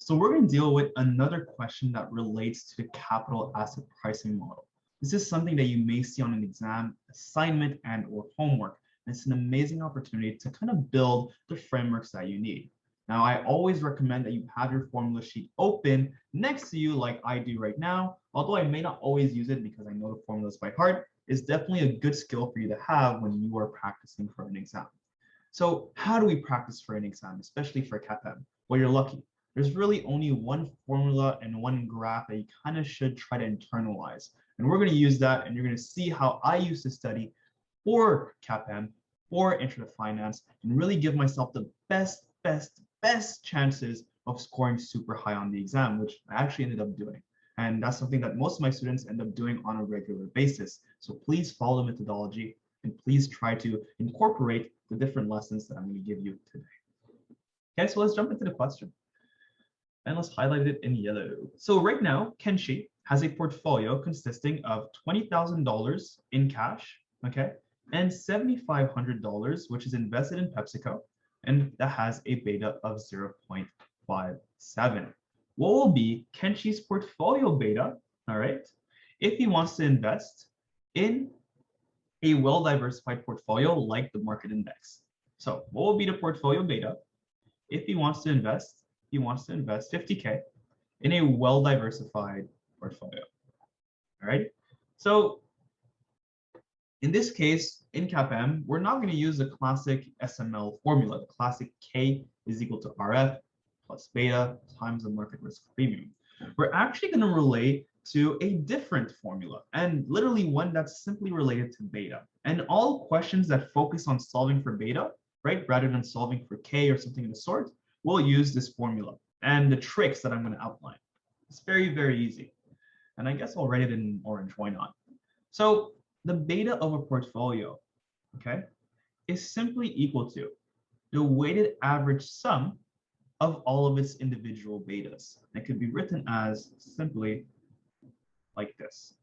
So we're going to deal with another question that relates to the capital asset pricing model. This is something that you may see on an exam, assignment, and or homework. And it's an amazing opportunity to kind of build the frameworks that you need. Now, I always recommend that you have your formula sheet open next to you like I do right now. Although I may not always use it because I know the formulas by heart, it's definitely a good skill for you to have when you are practicing for an exam. So how do we practice for an exam, especially for CAPM? Well, you're lucky. There's really only one formula and one graph that you kind of should try to internalize. And we're going to use that, and you're going to see how I used to study for CAPM, for Intro to Finance, and really give myself the best chances of scoring super high on the exam, which I actually ended up doing. And that's something that most of my students end up doing on a regular basis. So please follow the methodology and please try to incorporate the different lessons that I'm going to give you today. Okay, so let's jump into the question. And let's highlight it in yellow. So right now, Kenshi has a portfolio consisting of $20,000 in cash, okay, and $7,500, which is invested in PepsiCo, and that has a beta of 0.57. What will be Kenshi's portfolio beta, all right, if he wants to invest in a well-diversified portfolio like the market index? So what will be the portfolio beta if he wants to invest? He wants to invest 50K in a well-diversified portfolio. All right. So in this case, in CAPM, we're not going to use the classic SML formula, the classic K is equal to RF plus beta times the market risk premium. We're actually going to relate to a different formula, and literally one that's simply related to beta. And all questions that focus on solving for beta, right, rather than solving for K or something of the sort, we'll use this formula and the tricks that I'm going to outline. It's very easy. And I guess I'll write it in orange, why not? So the beta of a portfolio, okay, is simply equal to the weighted average sum of all of its individual betas. It could be written as simply like this.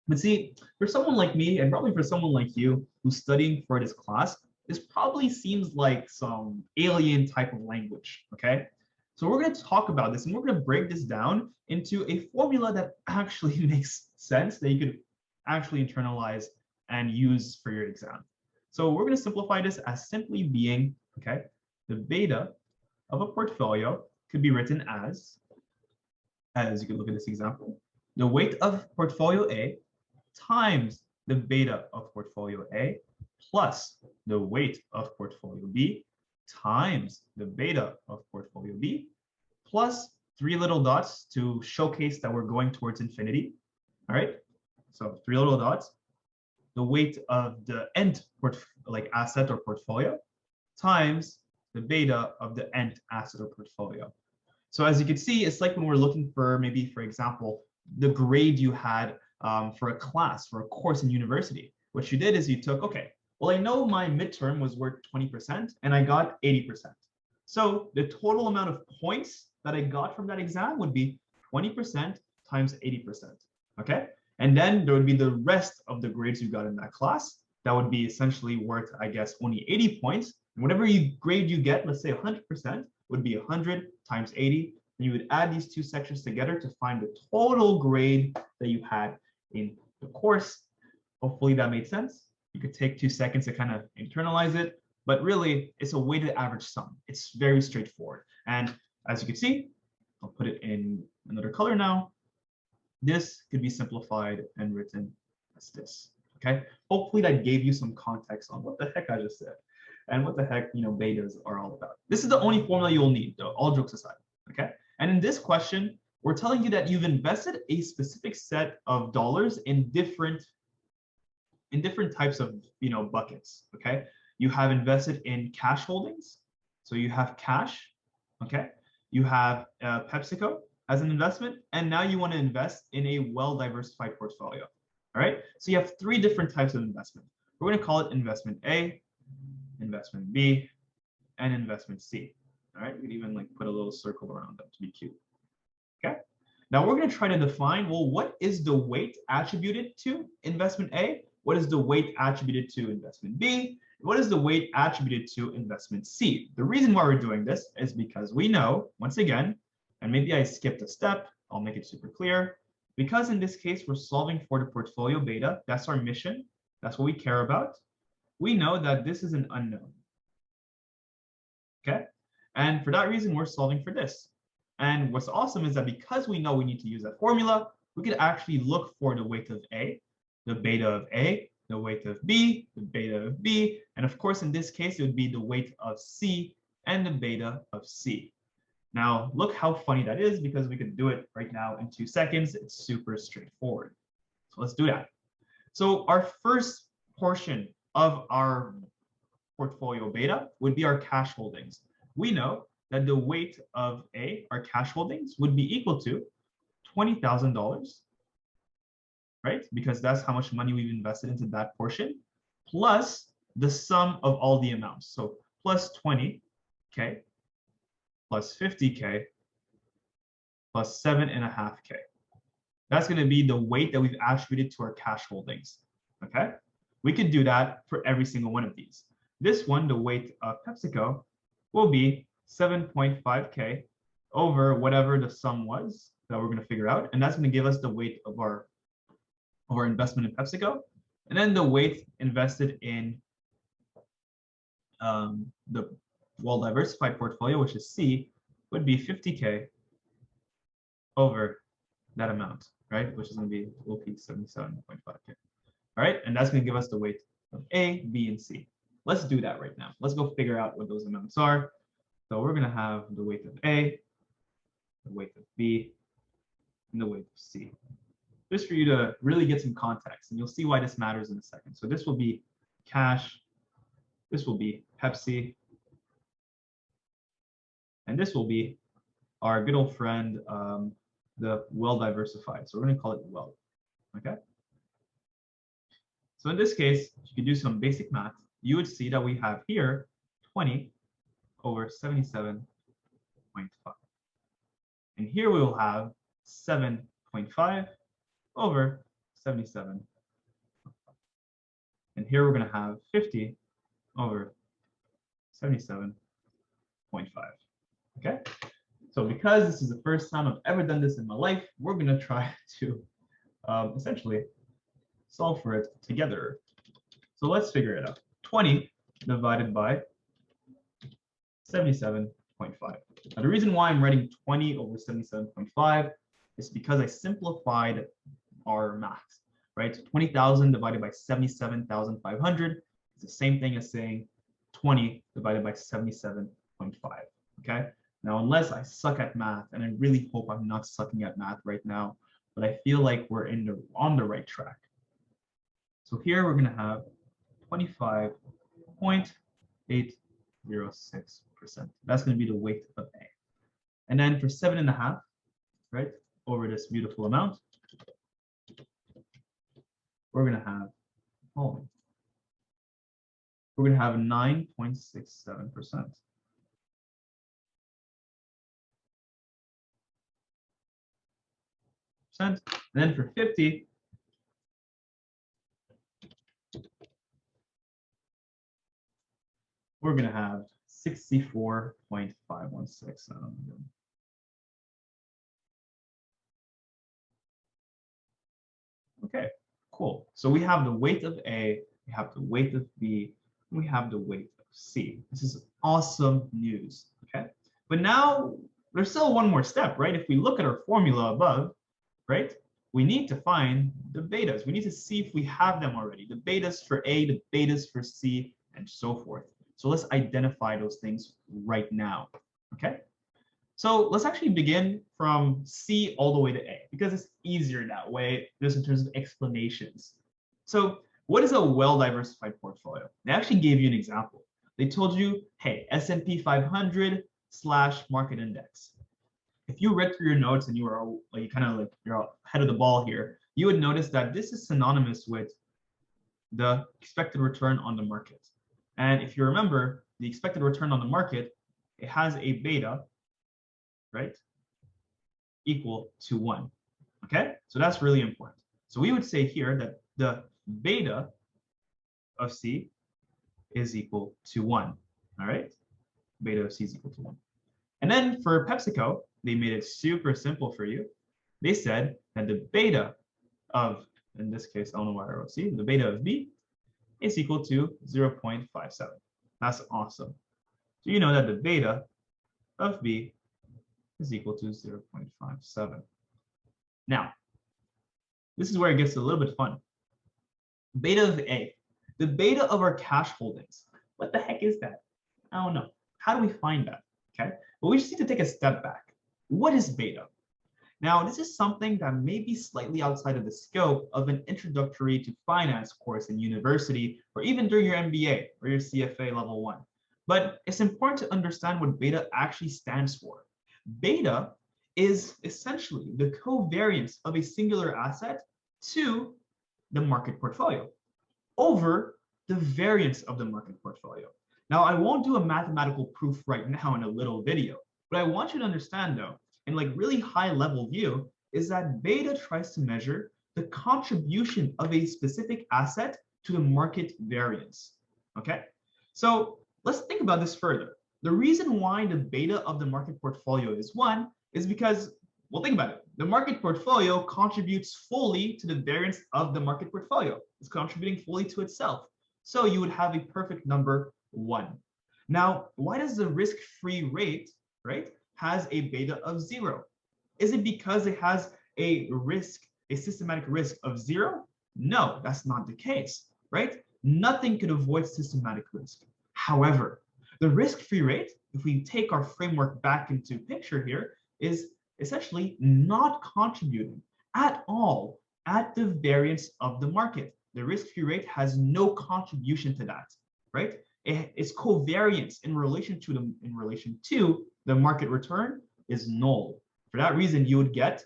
But see, for someone like me, and probably for someone like you who's studying for this class, this probably seems like some alien type of language, okay? So we're going to talk about this, and we're going to break this down into a formula that actually makes sense, that you could actually internalize and use for your exam. So we're going to simplify this as simply being, okay, the beta of a portfolio could be written as you can look at this example, the weight of portfolio A times the beta of portfolio A plus the weight of portfolio B times the beta of portfolio B plus 3 little dots to showcase that we're going towards infinity. All right, so 3 little dots, the weight of the nth asset or portfolio times the beta of the nth asset or portfolio. So as you can see, it's like when we're looking for maybe, for example, the grade you had for a class, for a course in university. What you did is you took, okay, well, I know my midterm was worth 20% and I got 80%. So the total amount of points that I got from that exam would be 20% times 80%, okay? And then there would be the rest of the grades you got in that class. That would be essentially worth, I guess, only 80 points. And whatever grade you get, let's say 100%, would be 100 times 80. And you would add these two sections together to find the total grade that you had in the course. Hopefully that made sense. You could take 2 seconds to kind of internalize it, but really it's a weighted average sum. It's very straightforward. And as you can see, I'll put it in another color now. This could be simplified and written as this, okay? Hopefully that gave you some context on what the heck I just said and what the heck, betas are all about. This is the only formula you'll need, though, all jokes aside, okay? And in this question, we're telling you that you've invested a specific set of dollars in different types of buckets, okay? You have invested in cash holdings, so you have cash, okay? You have PepsiCo as an investment, and now you want to invest in a well-diversified portfolio, all right? So you have 3 different types of investment. We're going to call it investment A, investment B, and investment C, all right? You could even put a little circle around them to be cute, okay? Now we're going to try to define, well, what is the weight attributed to investment A? What is the weight attributed to investment B? What is the weight attributed to investment C? The reason why we're doing this is because we know, once again, And maybe I skipped a step. I'll make it super clear. Because in this case, we're solving for the portfolio beta. That's our mission. That's what we care about. We know that this is an unknown. Okay? And for that reason, we're solving for this. And what's awesome is that because we know we need to use that formula, we could actually look for the weight of A, the beta of A, the weight of B, the beta of B, and of course, in this case, it would be the weight of C and the beta of C. Now, look how funny that is because we could do it right now in 2 seconds. It's super straightforward. So let's do that. So our first portion of our portfolio beta would be our cash holdings. We know that the weight of A, our cash holdings, would be equal to $20,000, right? Because that's how much money we've invested into that portion, plus the sum of all the amounts. So plus 20K, plus 50K, plus 7.5K. That's going to be the weight that we've attributed to our cash holdings, okay? We could do that for every single one of these. This one, the weight of PepsiCo, will be 7.5K over whatever the sum was that we're going to figure out. And that's going to give us the weight of our investment in PepsiCo. And then the weight invested in the well-diversified portfolio, which is C, would be 50K over that amount, right? Which is going to be OP 77.5K. All right, and that's going to give us the weight of A, B, and C. Let's do that right now. Let's go figure out what those amounts are. So we're going to have the weight of A, the weight of B, and the weight of C. Just for you to really get some context, and you'll see why this matters in a second. So this will be cash, this will be Pepsi, and this will be our good old friend, the well-diversified. So we're going to call it well, okay? So in this case, if you could do some basic math, you would see that we have here 20 over 77.5. And here we will have 7.5 over 77. And here we're going to have 50 over 77.5. Okay? So because this is the first time I've ever done this in my life, we're going to try to essentially solve for it together. So let's figure it out. 20 divided by 77.5. Now, the reason why I'm writing 20 over 77.5 is because I simplified our math, right? 20,000 divided by 77,500 is the same thing as saying 20 divided by 77.5, okay? Now, unless I suck at math, and I really hope I'm not sucking at math right now, but I feel like we're on the right track. So here we're going to have 25.806%. That's going to be the weight of A. And then for 7.5, right, over this beautiful amount, we're going to have, we're going to have 9.67%. And then for 50, we're going to have 64.516. Okay, cool. So we have the weight of A, we have the weight of B, and we have the weight of C. This is awesome news, okay? But now there's still one more step, right? If we look at our formula above, right, we need to find the betas. We need to see if we have them already. The betas for A, the betas for C, and so forth. So let's identify those things right now, okay? So let's actually begin from C all the way to A because it's easier that way, just in terms of explanations. So what is a well-diversified portfolio? They actually gave you an example. They told you, hey, S&P 500 / market index. If you read through your notes and you were like kind of like you're ahead of the ball here, you would notice that this is synonymous with the expected return on the market. And if you remember, the expected return on the market, it has a beta, right, equal to 1. Okay, so that's really important. So we would say here that the beta of C is equal to 1. All right, beta of C is equal to 1. And then for PepsiCo, they made it super simple for you. They said that the beta of, in this case, I don't know why I wrote C, the beta of B is equal to 0.57. That's awesome. So you know that the beta of B is equal to 0.57. Now, this is where it gets a little bit fun. Beta of A, the beta of our cash holdings. What the heck is that? I don't know. How do we find that? Okay, well, we just need to take a step back. What is beta? Now, this is something that may be slightly outside of the scope of an introductory to finance course in university, or even during your MBA or your CFA level 1. But it's important to understand what beta actually stands for. Beta is essentially the covariance of a singular asset to the market portfolio over the variance of the market portfolio. Now, I won't do a mathematical proof right now in a little video, but I want you to understand though, in like really high level view, is that beta tries to measure the contribution of a specific asset to the market variance, okay? So let's think about this further. The reason why the beta of the market portfolio is 1 is because, well, think about it. The market portfolio contributes fully to the variance of the market portfolio. It's contributing fully to itself. So you would have a perfect number 1. Now, why does the risk-free rate, right, has a beta of 0? Is it because it has a risk, a systematic risk of 0? No, that's not the case, right? Nothing could avoid systematic risk. However, the risk-free rate, if we take our framework back into picture here, is essentially not contributing at all at the variance of the market. The risk-free rate has no contribution to that, right? Its covariance in relation to the market return is null. For that reason, you would get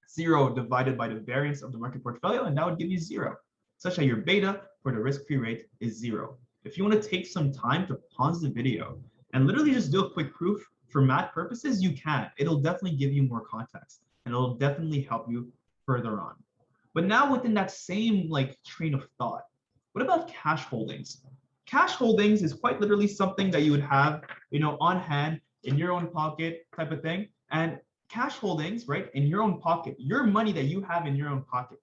0 divided by the variance of the market portfolio, and that would give you 0, such that your beta for the risk-free rate is 0. If you want to take some time to pause the video and literally just do a quick proof for math purposes, you can. It'll definitely give you more context, and it'll definitely help you further on. But now within that same like train of thought, what about cash holdings? Cash holdings is quite literally something that you would have, on hand in your own pocket type of thing. And cash holdings, right, in your own pocket, your money that you have in your own pocket,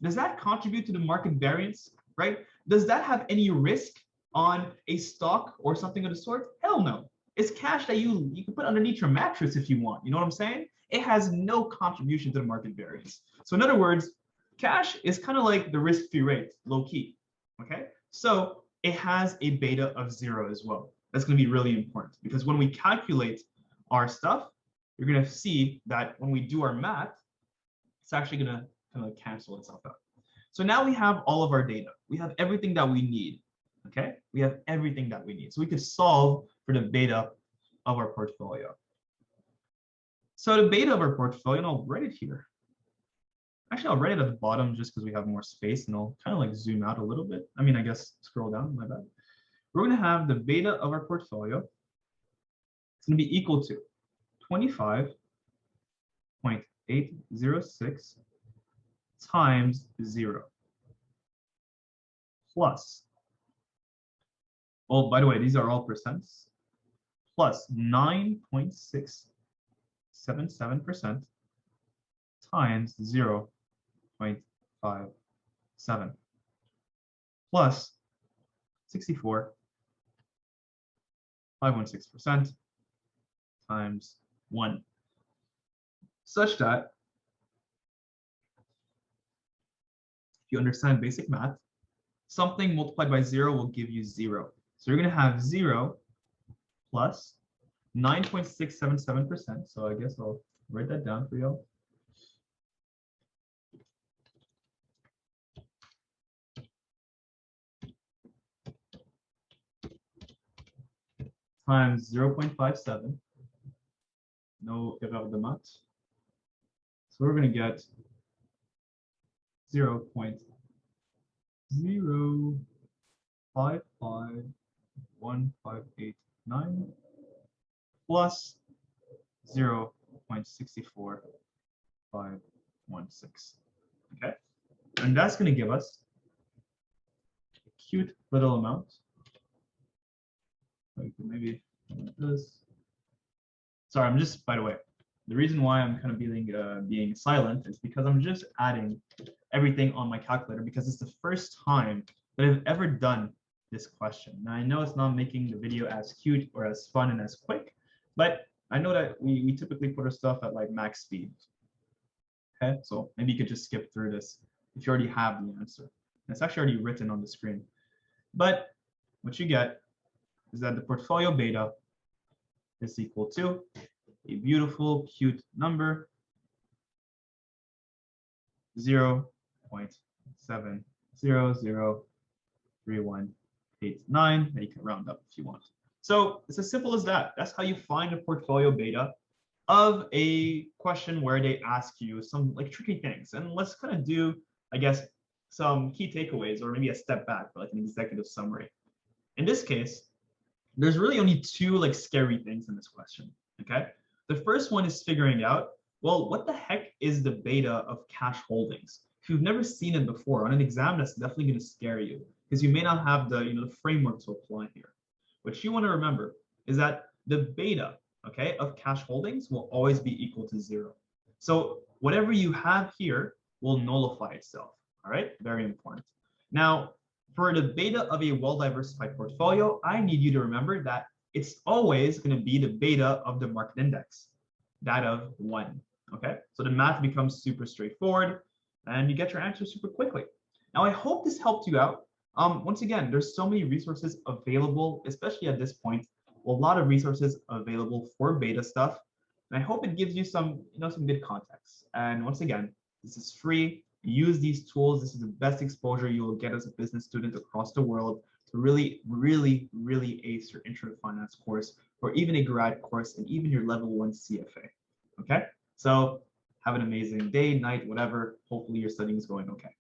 does that contribute to the market variance, right? Does that have any risk on a stock or something of the sort? Hell no. It's cash that you can put underneath your mattress if you want. You know what I'm saying? It has no contribution to the market variance. So in other words, cash is kind of like the risk-free rate, low key. Okay, so it has a beta of 0 as well. That's going to be really important because when we calculate our stuff, you're going to see that when we do our math, it's actually going to kind of cancel itself out. So now we have all of our data. We have everything that we need. Okay, we have everything that we need. So we could solve for the beta of our portfolio. So the beta of our portfolio, and I'll write it here. Actually, I'll write it at the bottom just because we have more space, and I'll kind of like zoom out a little bit. I mean, I guess scroll down, my bad. We're going to have the beta of our portfolio. It's going to be equal to 25.806 times 0 plus, well, by the way, these are all percents, plus 9.677% times 0.57 plus 64.516% times 1, such that if you understand basic math, something multiplied by 0 will give you 0. So you're going to have 0 plus 9.677%. So I guess I'll write that down for y'all. Times 0.57. No erreur de maths. So we're going to get 0.055158.9 plus 0.64516. Okay, and that's going to give us a cute little amount. We can maybe this. Sorry, I'm just, by the way, The reason why I'm kind of being silent is because I'm just adding everything on my calculator because it's the first time that I've ever done this question. Now I know it's not making the video as cute or as fun and as quick, but I know that we typically put our stuff at like max speed. Okay, so maybe you could just skip through this if you already have the answer. And it's actually already written on the screen. But what you get is that the portfolio beta is equal to a beautiful, cute number, 0.7003189 that you can round up if you want. So it's as simple as that. That's how you find a portfolio beta of a question where they ask you some like tricky things. And let's kind of do, I guess, some key takeaways or maybe a step back for like an executive summary. In this case, there's really only two like scary things in this question, okay? The first one is figuring out, well, what the heck is the beta of cash holdings? If you've never seen it before on an exam, that's definitely going to scare you because you may not have the, the framework to apply here. What you want to remember is that the beta, okay, of cash holdings will always be equal to 0. So whatever you have here will nullify itself, all right? Very important. Now, for the beta of a well-diversified portfolio, I need you to remember that it's always going to be the beta of the market index, that of 1, okay? So the math becomes super straightforward, and you get your answer super quickly. Now, I hope this helped you out. Once again, there's so many resources available, especially at this point, a lot of resources available for beta stuff. And I hope it gives you some, some good context. And once again, this is free. Use these tools. This is the best exposure you will get as a business student across the world to really, really, really ace your intro to finance course, or even a grad course, and even your level 1 CFA. Okay? So have an amazing day, night, whatever. Hopefully your studying is going okay.